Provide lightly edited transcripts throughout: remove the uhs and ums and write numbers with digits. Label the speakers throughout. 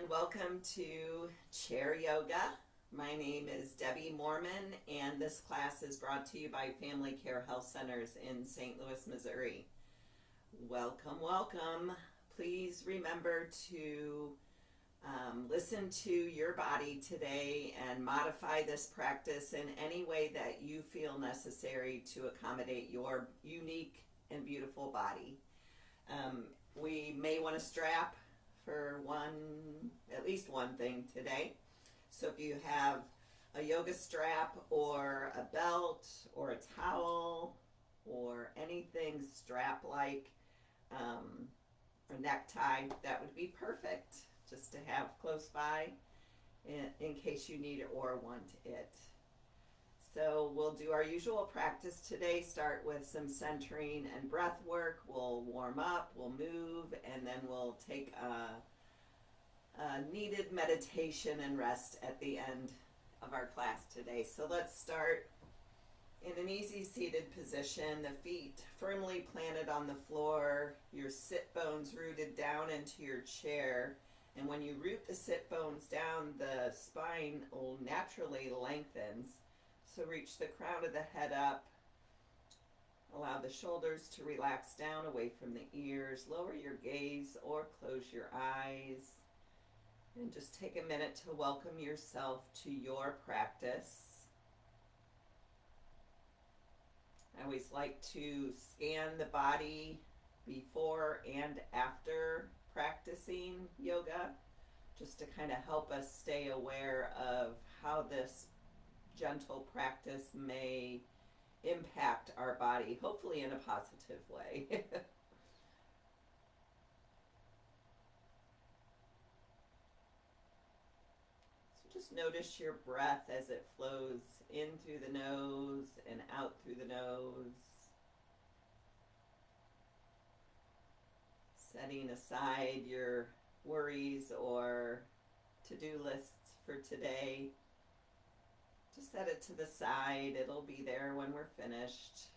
Speaker 1: and welcome to Chair Yoga. My name is Debbie Mormon, and this class is brought to you by Family Care Health Centers in St. Louis, Missouri. Welcome, welcome. Please remember to listen to your body today and modify this practice in any way that you feel necessary to accommodate your unique and beautiful body. We may want to strap for at least one thing today. So if you have a yoga strap or a belt or a towel or anything strap-like, or necktie, that would be perfect just to have close by in case you need it or want it. So we'll do our usual practice today. Start with some centering and breath work. We'll warm up, we'll move, and then we'll take a needed meditation and rest at the end of our class today. So let's start in an easy seated position, the feet firmly planted on the floor, your sit bones rooted down into your chair. And when you root the sit bones down, the spine will naturally lengthen. So reach the crown of the head up. Allow the shoulders to relax down away from the ears. Lower your gaze or close your eyes. And just take a minute to welcome yourself to your practice. I always like to scan the body before and after practicing yoga, just to kind of help us stay aware of how this gentle practice may impact our body, hopefully in a positive way. So just notice your breath as it flows in through the nose and out through the nose. Setting aside your worries or to-do lists for today. Just set it to the side. It'll be there when we're finished.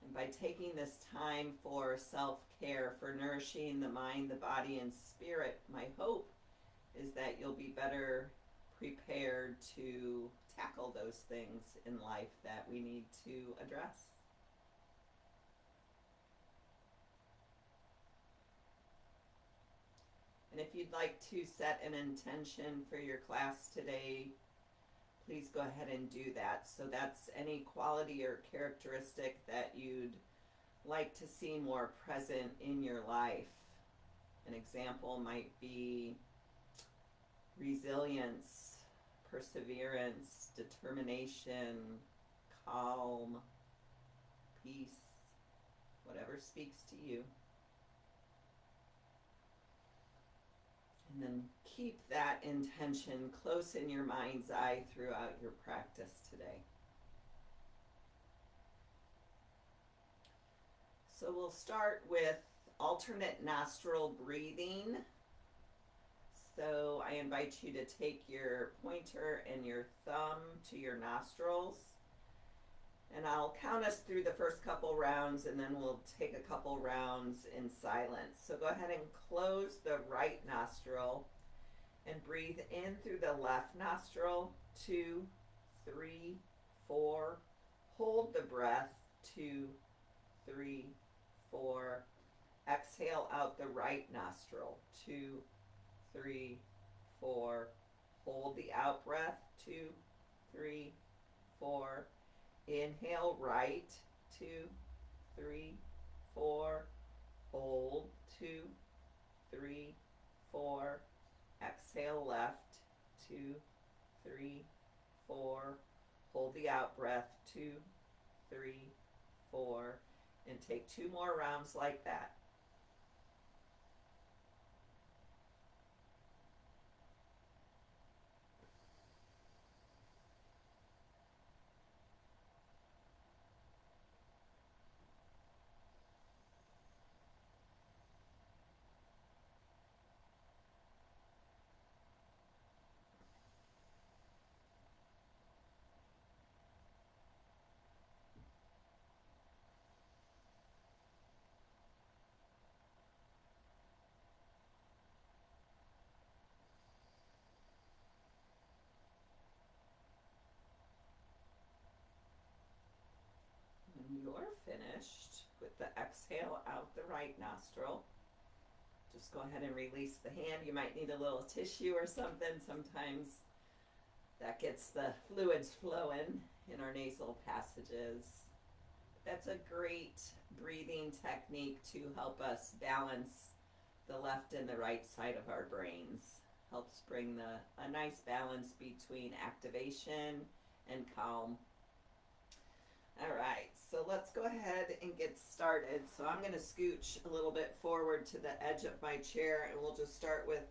Speaker 1: And by taking this time for self-care, for nourishing the mind, the body, and spirit, my hope is that you'll be better prepared to tackle those things in life that we need to address. And if you'd like to set an intention for your class today, please go ahead and do that. So that's any quality or characteristic that you'd like to see more present in your life. An example might be resilience, perseverance, determination, calm, peace, whatever speaks to you. And then keep that intention close in your mind's eye throughout your practice today. So we'll start with alternate nostril breathing. So I invite you to take your pointer and your thumb to your nostrils. And I'll count us through the first couple rounds, and then we'll take a couple rounds in silence. So go ahead and close the right nostril and breathe in through the left nostril. 2, 3, 4. Hold the breath. 2, 3, 4. Exhale out the right nostril. 2, 3, 4. Hold the out breath. 2, 3, 4. Inhale right. 2, 3, 4. Hold. 2, 3, 4. Exhale left. 2, 3, 4. Hold the out breath. 2, 3, 4. And take 2 more rounds like that. exhale out the right nostril. Just go ahead and release the hand. You might need a little tissue or something. Sometimes that gets the fluids flowing in our nasal passages. That's a great breathing technique to help us balance the left and the right side of our brains. Helps bring a nice balance between activation and calm. All right, so let's go ahead and get started. So I'm going to scooch a little bit forward to the edge of my chair, and we'll just start with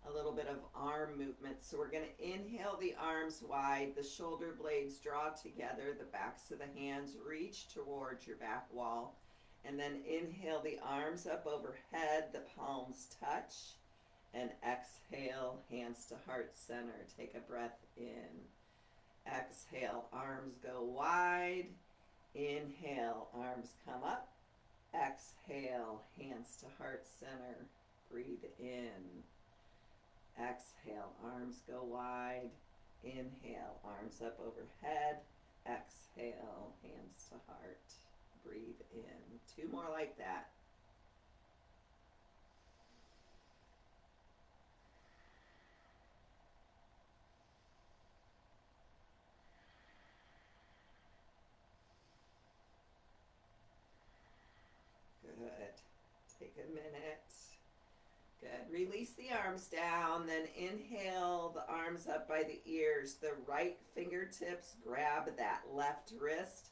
Speaker 1: a little bit of arm movement. So we're going to inhale the arms wide, the shoulder blades draw together, the backs of the hands reach towards your back wall, and then inhale the arms up overhead, the palms touch, and exhale, hands to heart center. Take a breath in. Exhale, arms go wide. Inhale, arms come up. Exhale, hands to heart center. Breathe in. Exhale, arms go wide. Inhale, arms up overhead. Exhale, hands to heart. Breathe in. 2 more like that. Good. Take a minute. Good. Release the arms down, then inhale the arms up by the ears. The right fingertips grab that left wrist.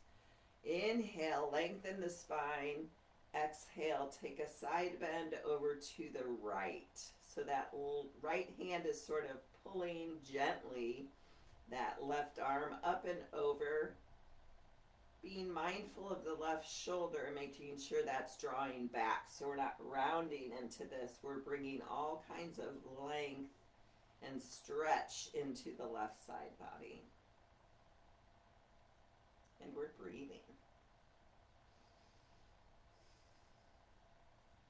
Speaker 1: Inhale, lengthen the spine. Exhale, take a side bend over to the right. So that right hand is sort of pulling gently that left arm up and over. Being mindful of the left shoulder and making sure that's drawing back. So we're not rounding into this. We're bringing all kinds of length and stretch into the left side body. And we're breathing.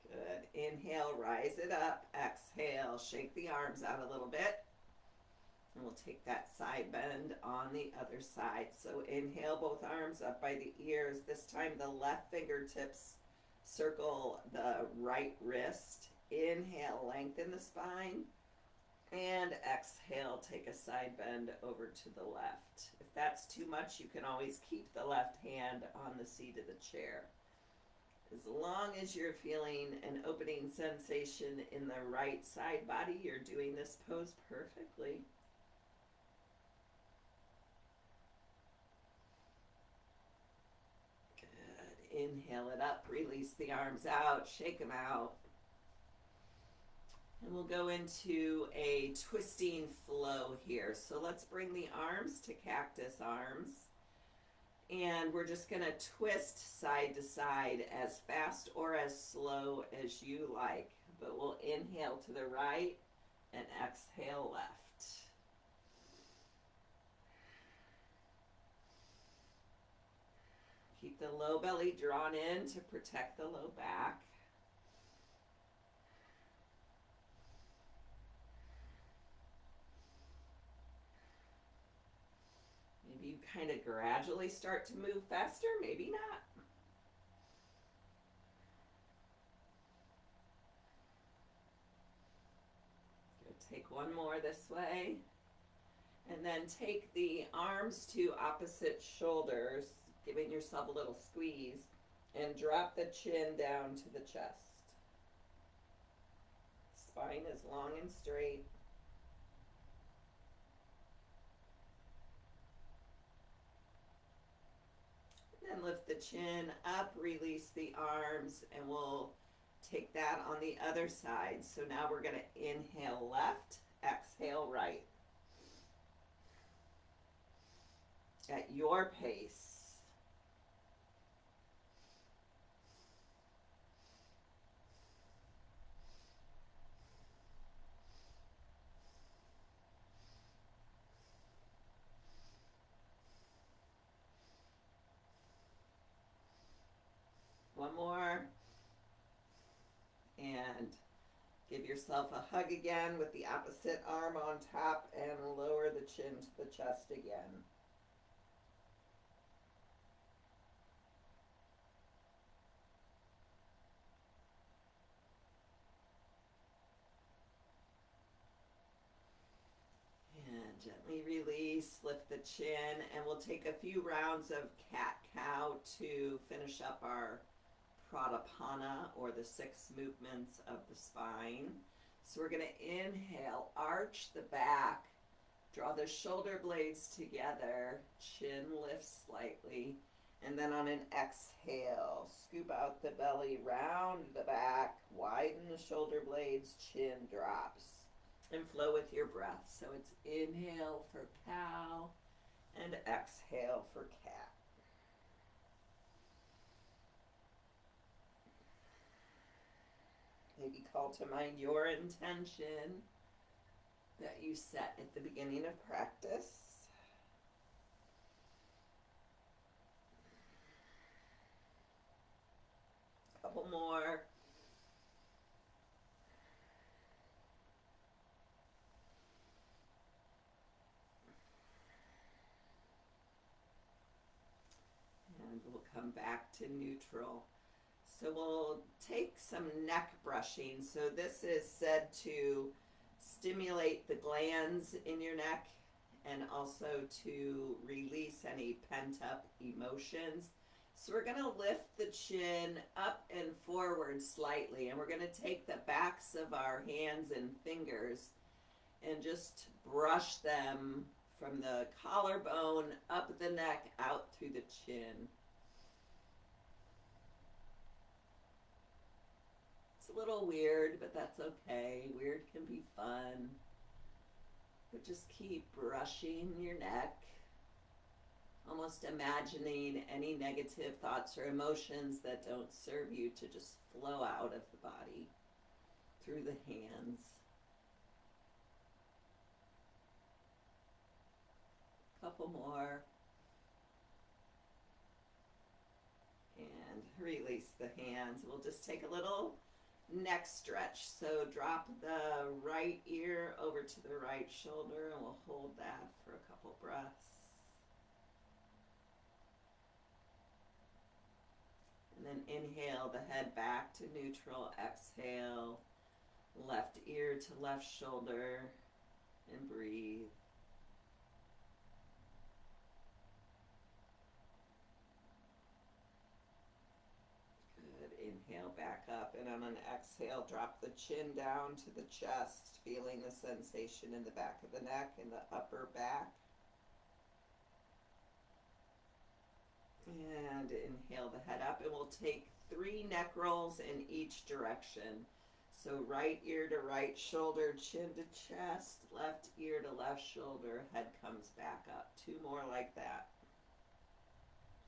Speaker 1: Good. Inhale, rise it up. Exhale, shake the arms out a little bit. And we'll take that side bend on the other side. So inhale, both arms up by the ears. This time the left fingertips circle the right wrist. Inhale, lengthen the spine. And exhale, take a side bend over to the left. If that's too much, you can always keep the left hand on the seat of the chair. As long as you're feeling an opening sensation in the right side body, you're doing this pose perfectly. Inhale it up, release the arms out, shake them out. And we'll go into a twisting flow here. So let's bring the arms to cactus arms. And we're just going to twist side to side as fast or as slow as you like. But we'll inhale to the right and exhale left. Keep the low belly drawn in to protect the low back. Maybe you kind of gradually start to move faster, maybe not. Good. Take one more this way. And then take the arms to opposite shoulders, giving yourself a little squeeze, and drop the chin down to the chest. Spine is long and straight. And then lift the chin up, release the arms, and we'll take that on the other side. So now we're going to inhale left, exhale right. At your pace. One more. And give yourself a hug again with the opposite arm on top and lower the chin to the chest again. release, lift the chin, and we'll take a few rounds of cat-cow to finish up our pratapana, or the 6 movements of the spine. So we're going to inhale, arch the back, draw the shoulder blades together, chin lifts slightly, and then on an exhale, scoop out the belly, round the back, widen the shoulder blades, chin drops. And flow with your breath. So it's inhale for cow and exhale for cat. Maybe call to mind your intention that you set at the beginning of practice. Couple more. And we'll come back to neutral. So we'll take some neck brushing. So this is said to stimulate the glands in your neck and also to release any pent-up emotions. So we're going to lift the chin up and forward slightly, and we're going to take the backs of our hands and fingers and just brush them from the collarbone up the neck out through the chin. It's a little weird, but that's okay. Weird can be fun. But just keep brushing your neck, almost imagining any negative thoughts or emotions that don't serve you to just flow out of the body through the hands. Couple more. And release the hands. We'll just take a little neck stretch. So drop the right ear over to the right shoulder, and we'll hold that for a couple breaths. And then inhale the head back to neutral. Exhale, left ear to left shoulder, and breathe. Inhale back up, and on an exhale, drop the chin down to the chest, feeling the sensation in the back of the neck and the upper back. And inhale the head up, and we'll take 3 neck rolls in each direction. So right ear to right shoulder, chin to chest, left ear to left shoulder, head comes back up. 2 more like that.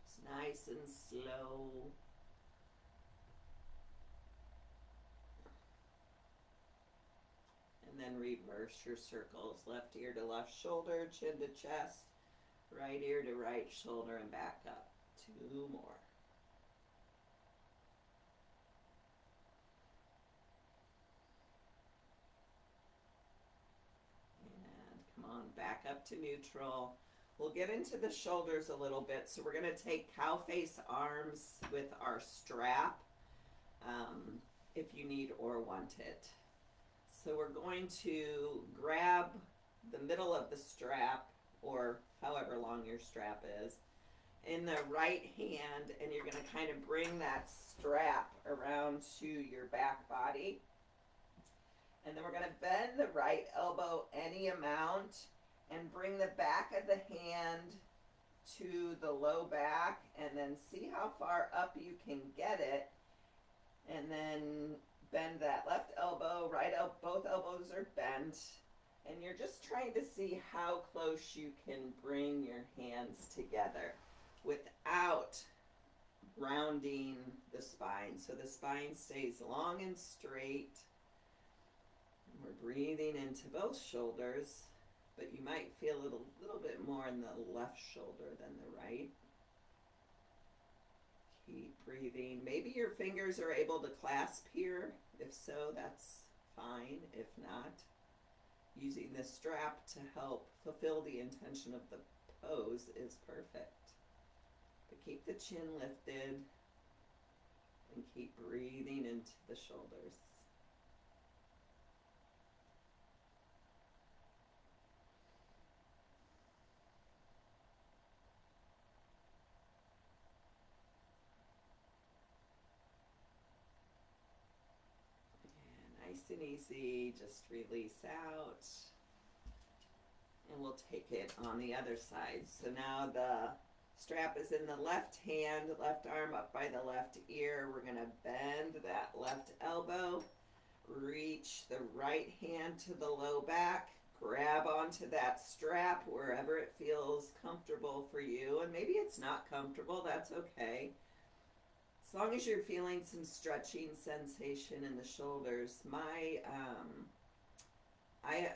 Speaker 1: It's nice and slow. And then reverse your circles. Left ear to left shoulder, chin to chest, right ear to right shoulder, and back up. 2 more. And come on, back up to neutral. We'll get into the shoulders a little bit. So we're going to take cow face arms with our strap, if you need or want it. So we're going to grab the middle of the strap, or however long your strap is, in the right hand, and you're going to kind of bring that strap around to your back body. And then we're going to bend the right elbow any amount and bring the back of the hand to the low back, and then see how far up you can get it. And then bend that left elbow, right elbow, both elbows are bent, and you're just trying to see how close you can bring your hands together without rounding the spine. So the spine stays long and straight. And we're breathing into both shoulders, but you might feel it a little bit more in the left shoulder than the right. Keep breathing. Maybe your fingers are able to clasp here. If so, that's fine. If not, using the strap to help fulfill the intention of the pose is perfect. But keep the chin lifted and keep breathing into the shoulders. nice and easy. Just release out. And we'll take it on the other side. So now the strap is in the left hand, left arm up by the left ear. We're going to bend that left elbow, reach the right hand to the low back, grab onto that strap wherever it feels comfortable for you. And maybe it's not comfortable, that's okay. As long as you're feeling some stretching sensation in the shoulders.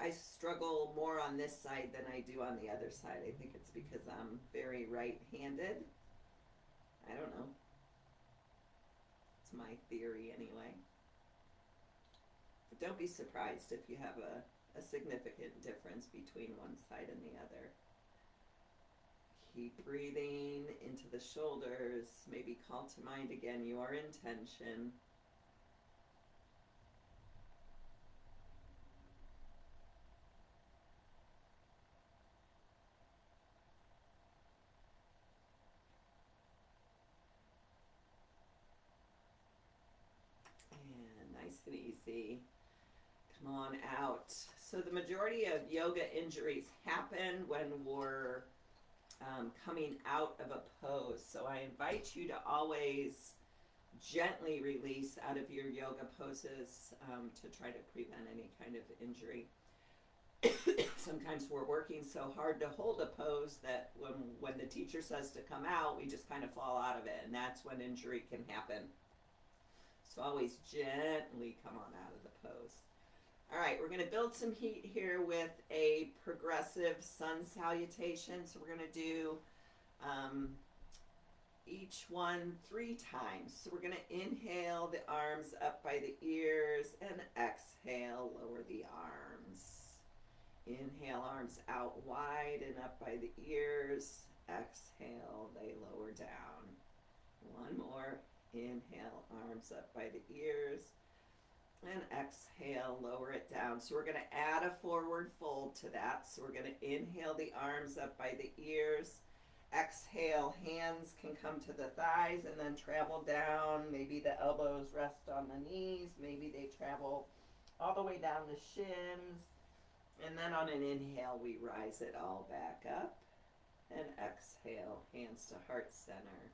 Speaker 1: I struggle more on this side than I do on the other side. I think it's because I'm very right-handed. I don't know. It's my theory anyway. But don't be surprised if you have a significant difference between one side and the other. Keep breathing into the shoulders. Maybe call to mind again your intention. And easy. Come on out. So the majority of yoga injuries happen when we're coming out of a pose. So I invite you to always gently release out of your yoga poses to try to prevent any kind of injury. Sometimes we're working so hard to hold a pose that when the teacher says to come out, we just kind of fall out of it, and that's when injury can happen. So always gently come on out of the pose. All right, we're going to build some heat here with a progressive sun salutation. So we're going to do each one 3 times. So we're going to inhale the arms up by the ears and exhale, lower the arms. Inhale, arms out wide and up by the ears. Exhale, they lower down. One more. Inhale, arms up by the ears. And exhale, lower it down. So we're going to add a forward fold to that. So we're going to inhale the arms up by the ears. Exhale, hands can come to the thighs and then travel down. Maybe the elbows rest on the knees. Maybe they travel all the way down the shins. And then on an inhale, we rise it all back up. And exhale, hands to heart center.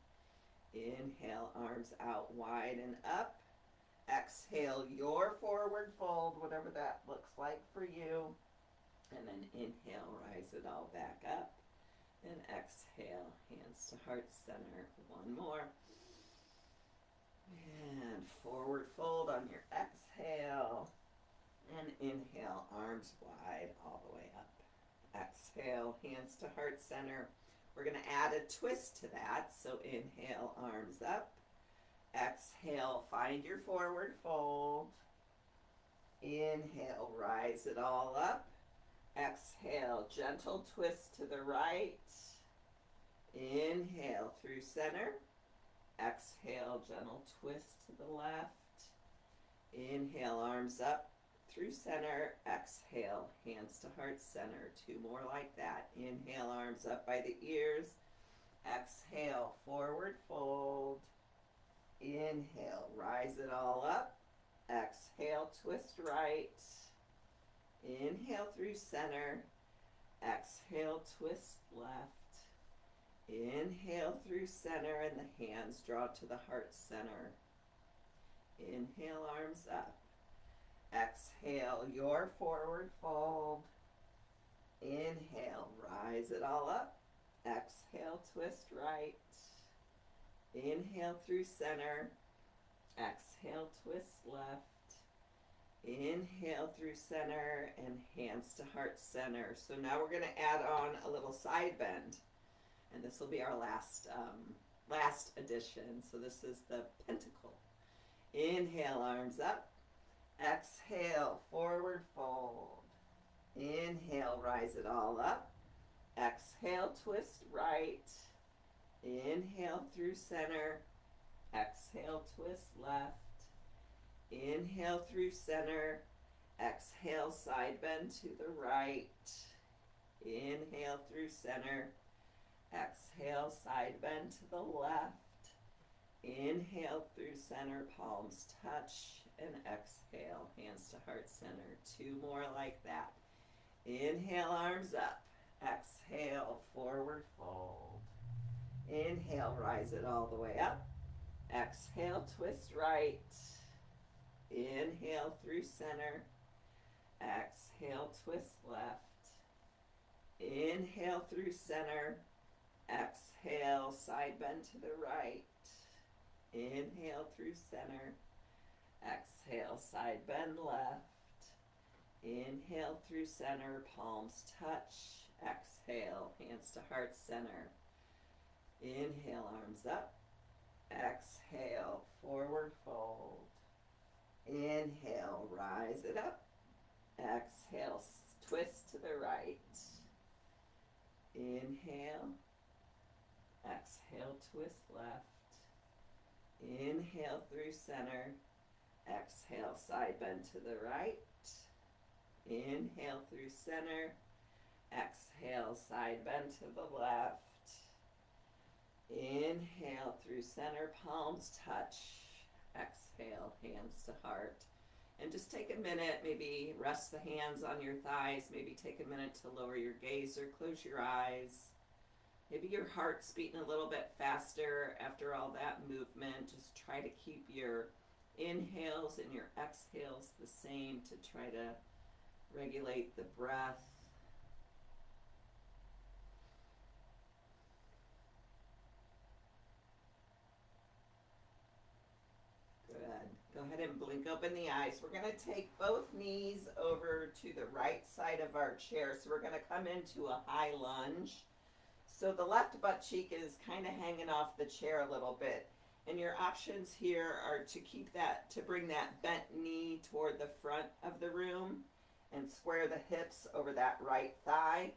Speaker 1: Inhale, arms out wide and up. Exhale, your forward fold, whatever that looks like for you. And then inhale, rise it all back up. And exhale, hands to heart center. One more. And forward fold on your exhale. And inhale, arms wide all the way up. Exhale, hands to heart center. We're going to add a twist to that. So inhale, arms up. Exhale, find your forward fold. Inhale, rise it all up. Exhale, gentle twist to the right. Inhale through center. Exhale, gentle twist to the left. Inhale, arms up through center. Exhale, hands to heart center. 2 more like that. Inhale, arms up by the ears. Exhale, forward fold. Inhale, rise it all up. Exhale, twist right. Inhale through center. Exhale, twist left. Inhale through center and the hands draw to the heart center. Inhale, arms up. Exhale, your forward fold. Inhale, rise it all up. Exhale, twist right. Inhale through center. Exhale, twist left. Inhale through center and hands to heart center. So now we're going to add on a little side bend. And this will be our last addition. So this is the pentacle. Inhale, arms up. Exhale, forward fold. Inhale, rise it all up. Exhale, twist right. Inhale through center. Exhale, twist left. Inhale through center. Exhale, side bend to the right. Inhale through center. Exhale, side bend to the left. Inhale through center, palms touch. and exhale, hands to heart center. 2 more like that. Inhale, arms up. Exhale, forward fold. Inhale, rise it all the way up. Exhale, twist right. Inhale through center. Exhale, twist left. Inhale through center. Exhale, side bend to the right. Inhale through center. Exhale, side bend left. Inhale through center, palms touch. Exhale, hands to heart center. Inhale, arms up. Exhale, forward fold. Inhale, rise it up. Exhale, twist to the right. Inhale. Exhale, twist left. Inhale through center. Exhale, side bend to the right. Inhale through center. Exhale, side bend to the left. Inhale through center, palms touch. Exhale, hands to heart. And just take a minute, maybe rest the hands on your thighs, maybe take a minute to lower your gaze or close your eyes. Maybe your heart's beating a little bit faster after all that movement. Just try to keep your inhales and your exhales the same to try to regulate the breath. Go ahead and blink open the eyes. We're going to take both knees over to the right side of our chair. So we're going to come into a high lunge. So the left butt cheek is kind of hanging off the chair a little bit. And your options here are to keep that, to bring that bent knee toward the front of the room and square the hips over that right thigh.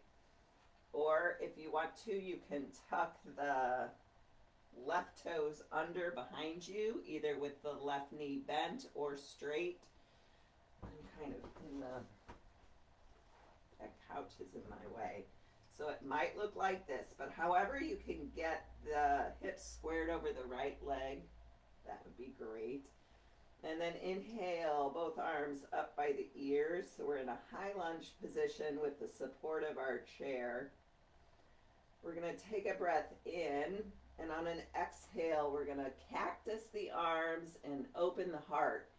Speaker 1: Or if you want to, you can tuck the left toes under behind you, either with the left knee bent or straight. I'm kind of in that couch is in my way. So it might look like this, but however you can get the hips squared over the right leg, that would be great. And then inhale, both arms up by the ears. So we're in a high lunge position with the support of our chair. We're going to take a breath in. And on an exhale, we're going to cactus the arms and open the heart.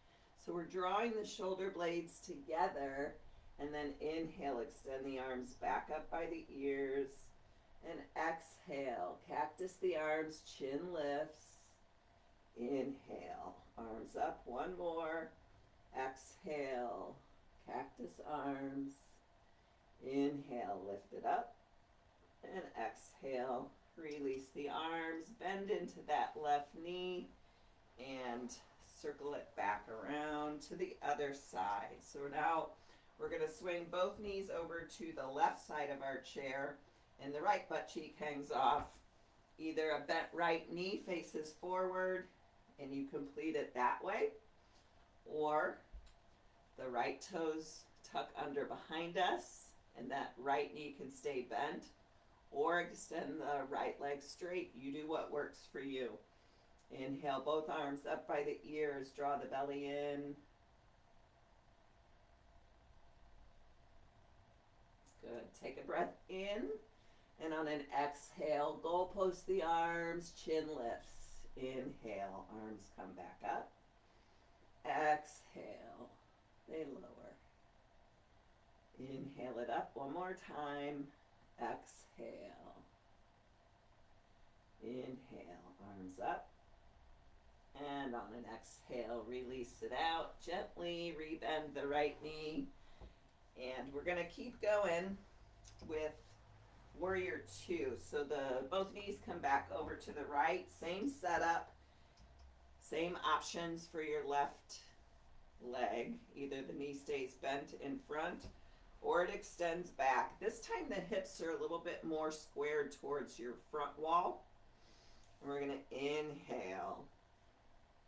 Speaker 1: So we're drawing the shoulder blades together. And then inhale, extend the arms back up by the ears. And exhale, cactus the arms, chin lifts. Inhale, arms up, one more. Exhale, cactus arms. Inhale, lift it up. And exhale. Release the arms, bend into that left knee, and circle it back around to the other side. So now we're going to swing both knees over to the left side of our chair, and the right butt cheek hangs off. Either a bent right knee faces forward, and you complete it that way, or the right toes tuck under behind us, and that right knee can stay bent. Or extend the right leg straight. You do what works for you. Inhale, both arms up by the ears. Draw the belly in. Good. Take a breath in. And on an exhale, goalpost the arms, chin lifts. Inhale, arms come back up. Exhale, they lower. Inhale it up one more time. Exhale. Inhale, arms up. And on an exhale, release it out. Gently rebend the right knee. And we're going to keep going with Warrior 2. So both knees come back over to the right. Same setup. Same options for your left leg. Either the knee stays bent in front or it extends back. This time the hips are a little bit more squared towards your front wall. And we're going to inhale.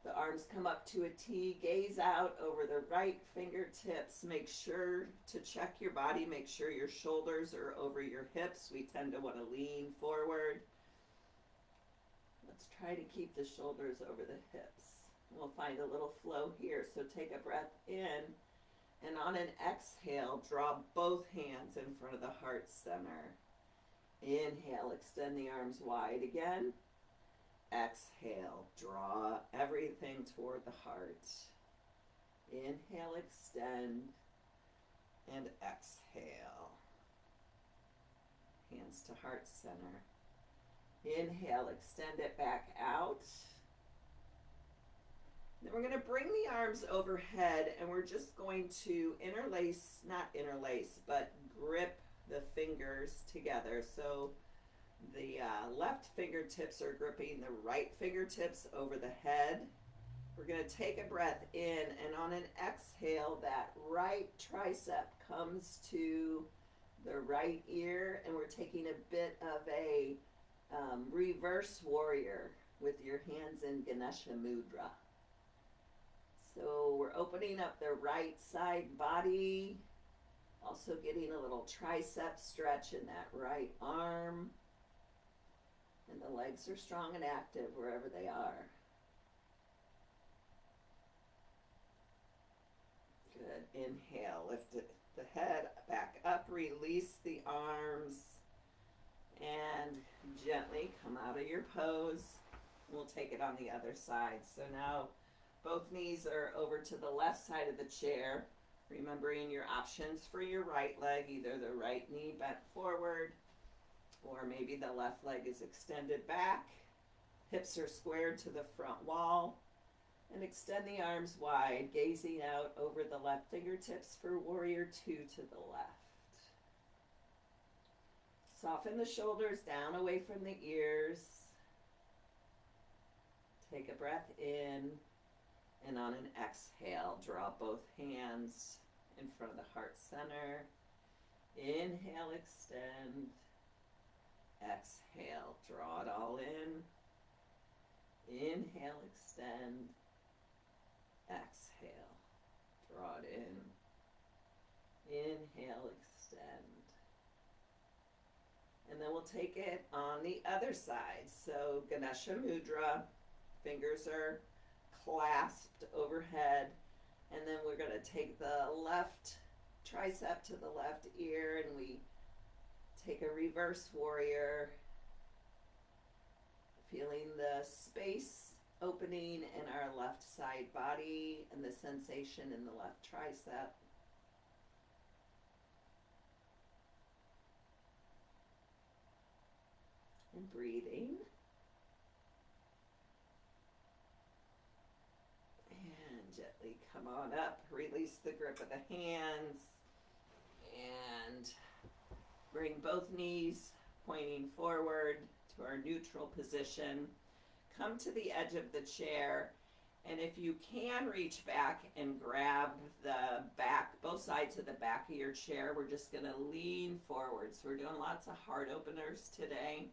Speaker 1: The arms come up to a T, gaze out over the right fingertips. Make sure to check your body, make sure your shoulders are over your hips. We tend to want to lean forward. Let's try to keep the shoulders over the hips. We'll find a little flow here. So take a breath in, and on an exhale, draw both hands in front of the heart center. Inhale, extend the arms wide again. Exhale, draw everything toward the heart. Inhale, extend, and exhale. Hands to heart center. Inhale, extend it back out. Then we're going to bring the arms overhead, and we're just going to not interlace, but grip the fingers together. So the left fingertips are gripping the right fingertips over the head. We're going to take a breath in, and on an exhale, that right tricep comes to the right ear, and we're taking a bit of a reverse warrior with your hands in Ganesha Mudra. So we're opening up the right side body, also getting a little tricep stretch in that right arm. And the legs are strong and active wherever they are. Good. Inhale, lift the head back up, release the arms, and gently come out of your pose. We'll take it on the other side. So now both knees are over to the left side of the chair, remembering your options for your right leg, either the right knee bent forward, or maybe the left leg is extended back. Hips are squared to the front wall. And extend the arms wide, gazing out over the left fingertips for warrior two to the left. Soften the shoulders down away from the ears. Take a breath in, and on an exhale, draw both hands in front of the heart center. Inhale, extend. Exhale, draw it all in. Inhale, extend. Exhale, draw it in. Inhale, extend. And then we'll take it on the other side. So Ganesha Mudra, fingers are clasped overhead. And then we're going to take the left tricep to the left ear, and we take a reverse warrior, feeling the space opening in our left side body and the sensation in the left tricep. And breathing. And gently come on up, release the grip of the hands, and bring both knees pointing forward to our neutral position. Come to the edge of the chair, and if you can reach back and grab the back, both sides of the back of your chair, we're just going to lean forward. So we're doing lots of heart openers today.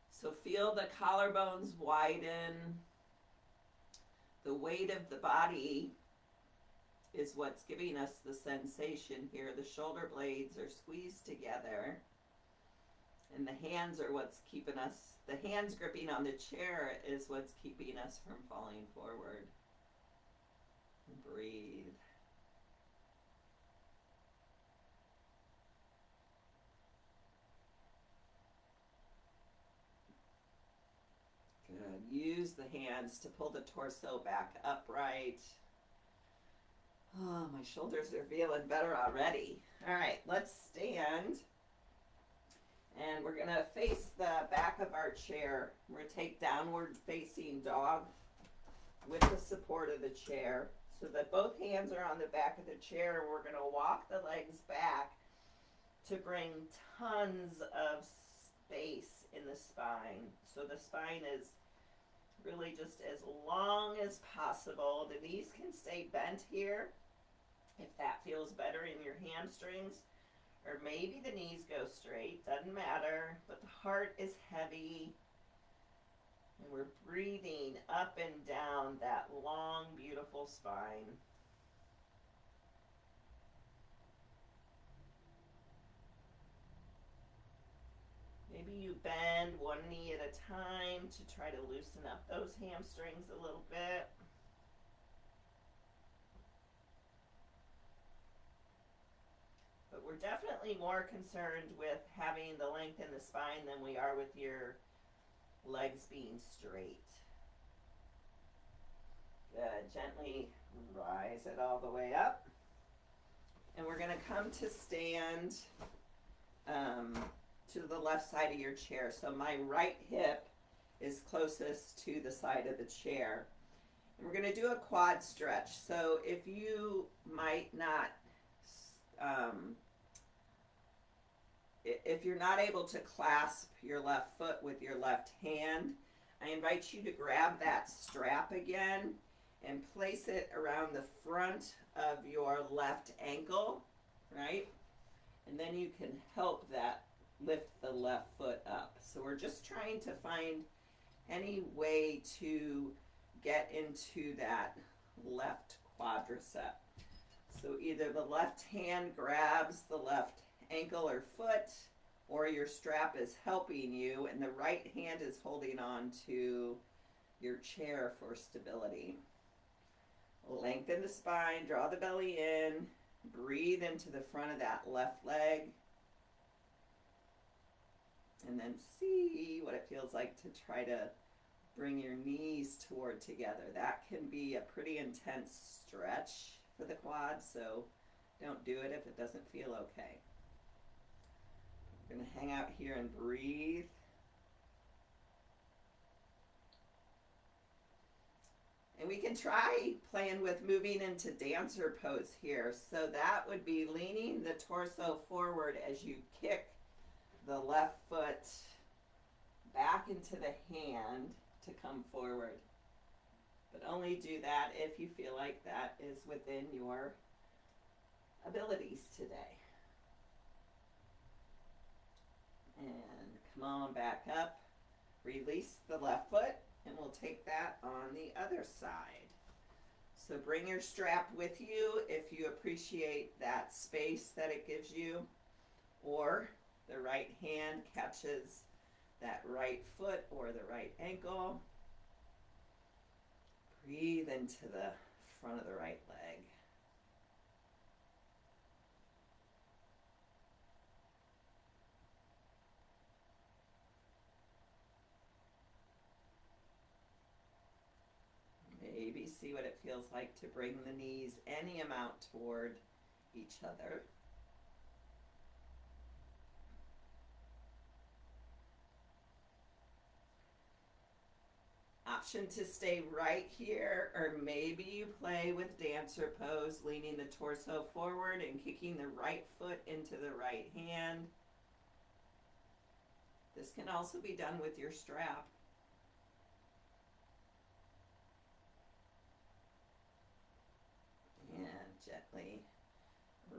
Speaker 1: So feel the collarbones widen. The weight of the body is what's giving us the sensation here. The shoulder blades are squeezed together. And the hands are what's keeping us, the hands gripping on the chair is what's keeping us from falling forward. Breathe. Good. Use the hands to pull the torso back upright. Oh, my shoulders are feeling better already. All right, let's stand. And we're going to face the back of our chair. We're going to take downward facing dog with the support of the chair so that both hands are on the back of the chair. We're going to walk the legs back to bring tons of space in the spine. So the spine is really just as long as possible. The knees can stay bent here if that feels better in your hamstrings. Or maybe the knees go straight, doesn't matter, but the heart is heavy. And we're breathing up and down that long, beautiful spine. Maybe maybe you bend one knee at a time to try to loosen up those hamstrings a little bit. But we're definitely more concerned with having the length in the spine than we are with your legs being straight. Good. Gently rise it all the way up. And we're going to come to stand to the left side of your chair. So my right hip is closest to the side of the chair. And we're going to do a quad stretch. So if you might not, if you're not able to clasp your left foot with your left hand, I invite you to grab that strap again and place it around the front of your left ankle, right? And then you can help that lift the left foot up. So we're just trying to find any way to get into that left quadricep. So either the left hand grabs the left ankle or foot, or your strap is helping you and the right hand is holding on to your chair for stability. Lengthen the spine, draw the belly in, breathe into the front of that left leg, and then see what it feels like to try to bring your knees toward together. That can be a pretty intense stretch for the quad, so don't do it if it doesn't feel okay. We're going to hang out here and breathe. And we can try playing with moving into dancer pose here. So that would be leaning the torso forward as you kick the left foot back into the hand to come forward. But only do that if you feel like that is within your abilities today. And come on back up. Release the left foot. And we'll take that on the other side. So bring your strap with you if you appreciate that space that it gives you, or the right hand catches that right foot or the right ankle. Breathe into the front of the right leg. Maybe see what it feels like to bring the knees any amount toward each other. Option to stay right here, or maybe you play with dancer pose, leaning the torso forward and kicking the right foot into the right hand. This can also be done with your strap. Gently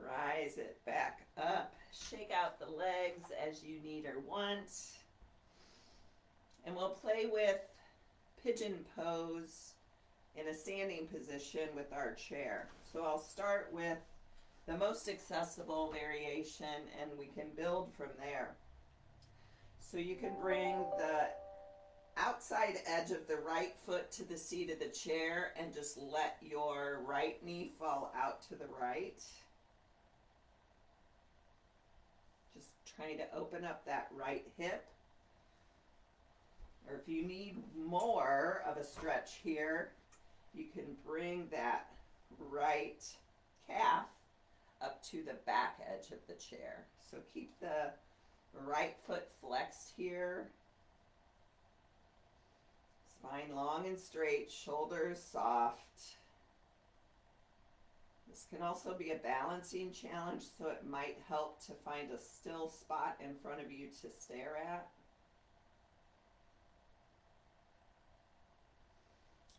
Speaker 1: rise it back up. Shake out the legs as you need or want. And we'll play with pigeon pose in a standing position with our chair. So I'll start with the most accessible variation and we can build from there. So you can bring the outside edge of the right foot to the seat of the chair and just let your right knee fall out to the right. Just trying to open up that right hip. Or if you need more of a stretch here, you can bring that right calf up to the back edge of the chair. So keep the right foot flexed here. Spine long and straight, shoulders soft. This can also be a balancing challenge, so it might help to find a still spot in front of you to stare at.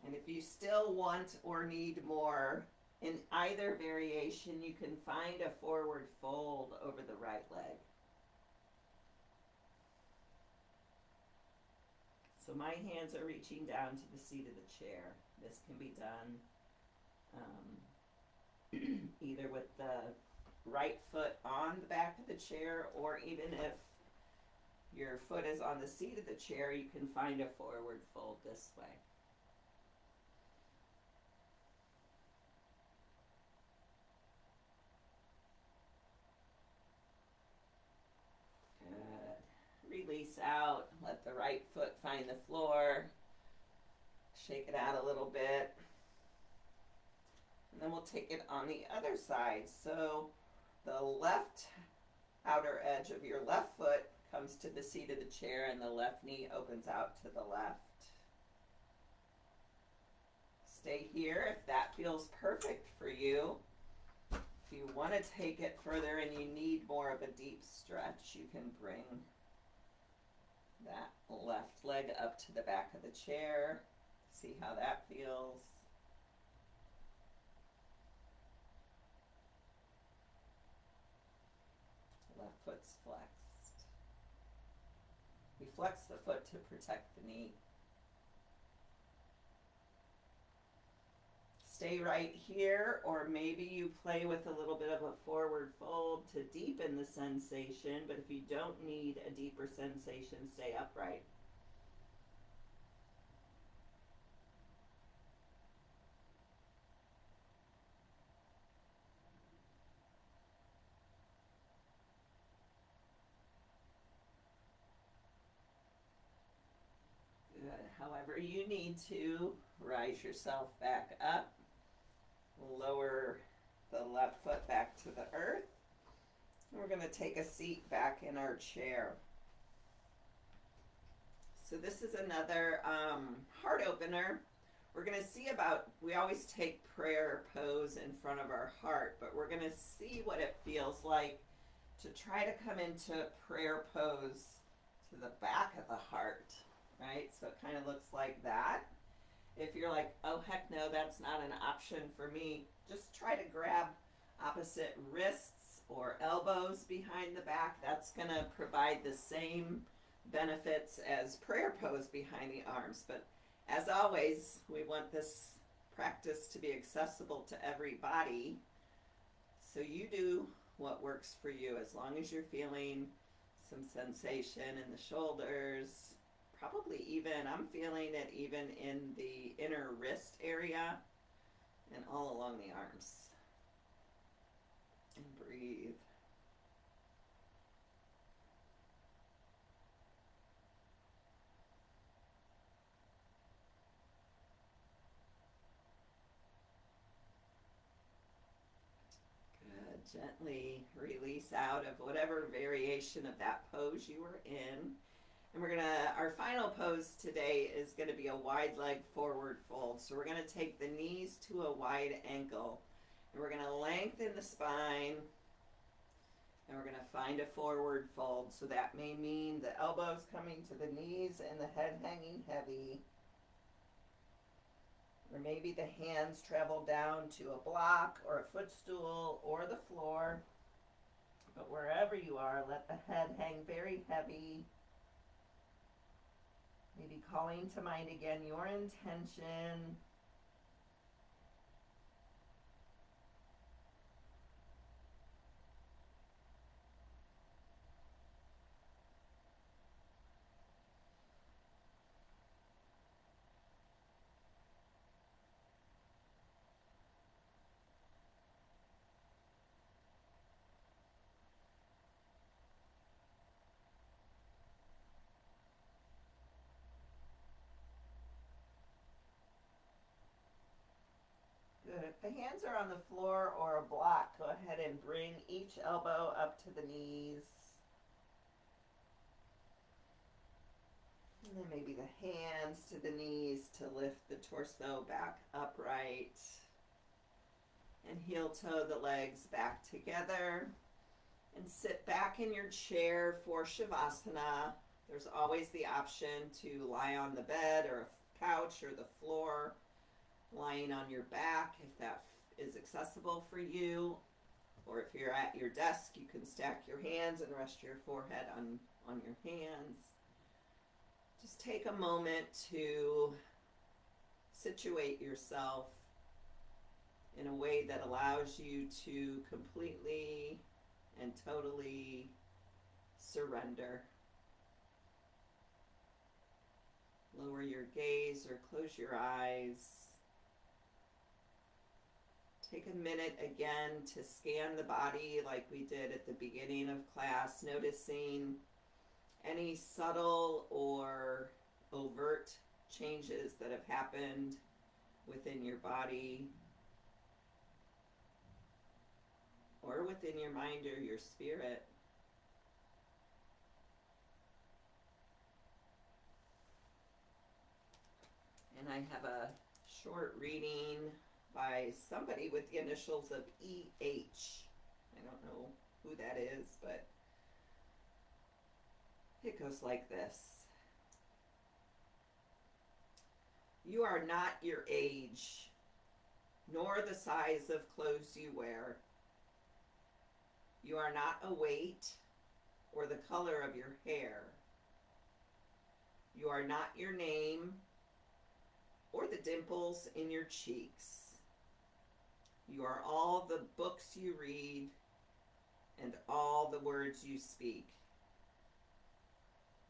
Speaker 1: And if you still want or need more in either variation, you can find a forward fold over the right leg. So my hands are reaching down to the seat of the chair. This can be done either with the right foot on the back of the chair, or even if your foot is on the seat of the chair, you can find a forward fold this way. Good. Release out. Let the right foot find the floor. Shake it out a little bit. And then we'll take it on the other side. So the left outer edge of your left foot comes to the seat of the chair and the left knee opens out to the left. Stay here if that feels perfect for you. If you want to take it further and you need more of a deep stretch, you can bring that left leg up to the back of the chair. See how that feels. Left foot's flexed. We flex the foot to protect the knee. Stay right here, or maybe you play with a little bit of a forward fold to deepen the sensation, but if you don't need a deeper sensation, stay upright. However you need to, rise yourself back up, lower the left foot back to the earth. We're going to take a seat back in our chair. So this is another heart opener. We're going to see we always take prayer pose in front of our heart, but we're going to see what it feels like to try to come into prayer pose to the back of the heart. Right? So it kind of looks like that. If you're like, oh heck no, that's not an option for me, just try to grab opposite wrists or elbows behind the back. That's going to provide the same benefits as prayer pose behind the arms. But as always, we want this practice to be accessible to everybody. So you do what works for you, as long as you're feeling some sensation in the shoulders. Probably even, I'm feeling it even in the inner wrist area and all along the arms. And breathe. Good. Gently release out of whatever variation of that pose you were in. And our final pose today is going to be a wide leg forward fold. So we're going to take the knees to a wide ankle. And we're going to lengthen the spine. And we're going to find a forward fold. So that may mean the elbows coming to the knees and the head hanging heavy. Or maybe the hands travel down to a block or a footstool or the floor. But wherever you are, let the head hang very heavy. Maybe calling to mind again your intention. Good. If the hands are on the floor or a block, go ahead and bring each elbow up to the knees. And then maybe the hands to the knees to lift the torso back upright. And heel toe the legs back together. And sit back in your chair for Shavasana. There's always the option to lie on the bed or a couch or the floor. Lying on your back if that is accessible for you, or if you're at your desk, you can stack your hands and rest your forehead on your hands. Just take a moment to situate yourself in a way that allows you to completely and totally surrender. Lower your gaze or close your eyes. Take a minute again to scan the body like we did at the beginning of class, noticing any subtle or overt changes that have happened within your body or within your mind or your spirit. And I have a short reading by somebody with the initials of E.H. I don't know who that is, but it goes like this. You are not your age, nor the size of clothes you wear. You are not a weight or the color of your hair. You are not your name or the dimples in your cheeks. You are all the books you read and all the words you speak.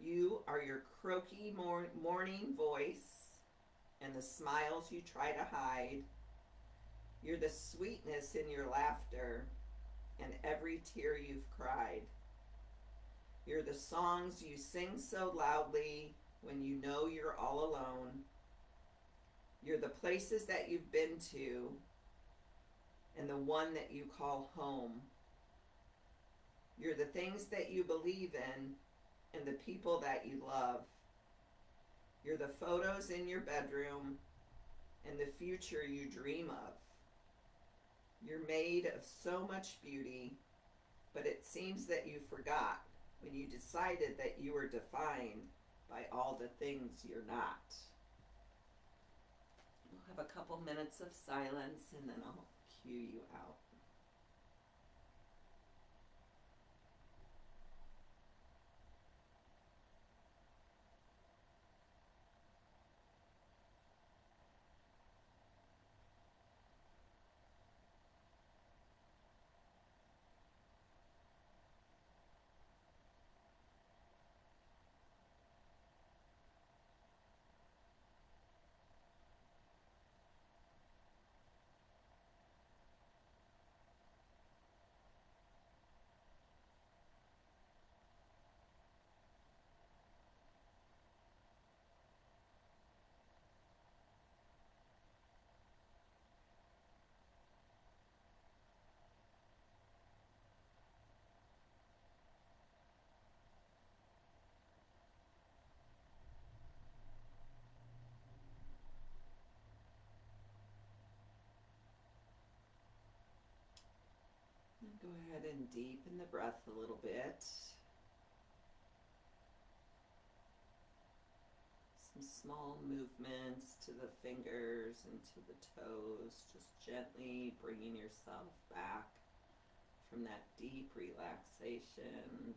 Speaker 1: You are your croaky morning voice and the smiles you try to hide. You're the sweetness in your laughter and every tear you've cried. You're the songs you sing so loudly when you know you're all alone. You're the places that you've been to and the one that you call home. You're the things that you believe in and the people that you love. You're the photos in your bedroom and the future you dream of. You're made of so much beauty, but it seems that you forgot when you decided that you were defined by all the things you're not. We'll have a couple minutes of silence and then I'll cue you out. Go ahead and deepen the breath a little bit. Some small movements to the fingers and to the toes, just gently bringing yourself back from that deep relaxation.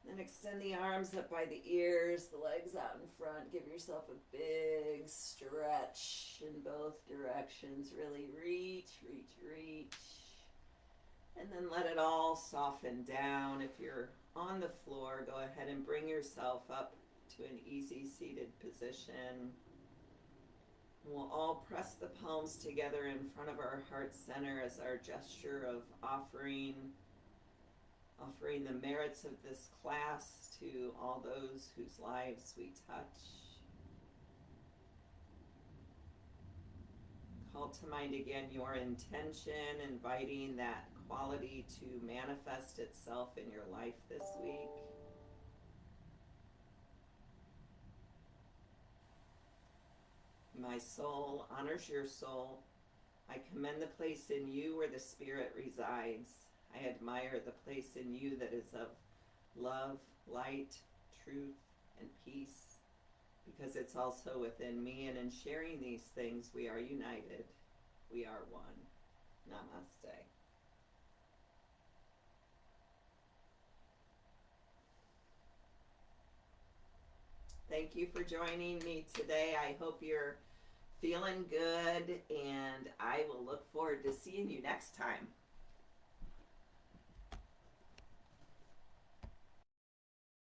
Speaker 1: Then extend the arms up by the ears, the legs out in front. Give yourself a big stretch in both directions. Really reach, reach, reach. And then let it all soften down. If you're on the floor, go ahead and bring yourself up to an easy seated position. We'll all press the palms together in front of our heart center as our gesture of offering the merits of this class to all those whose lives we touch. Call to mind again your intention, inviting that quality to manifest itself in your life this week. My soul honors your soul. I commend the place in you where the Spirit resides. I admire the place in you that is of love, light, truth, and peace, because it's also within me, and in sharing these things, we are united. We are one. Namaste. Thank you for joining me today. I hope you're feeling good, and I will look forward to seeing you next time.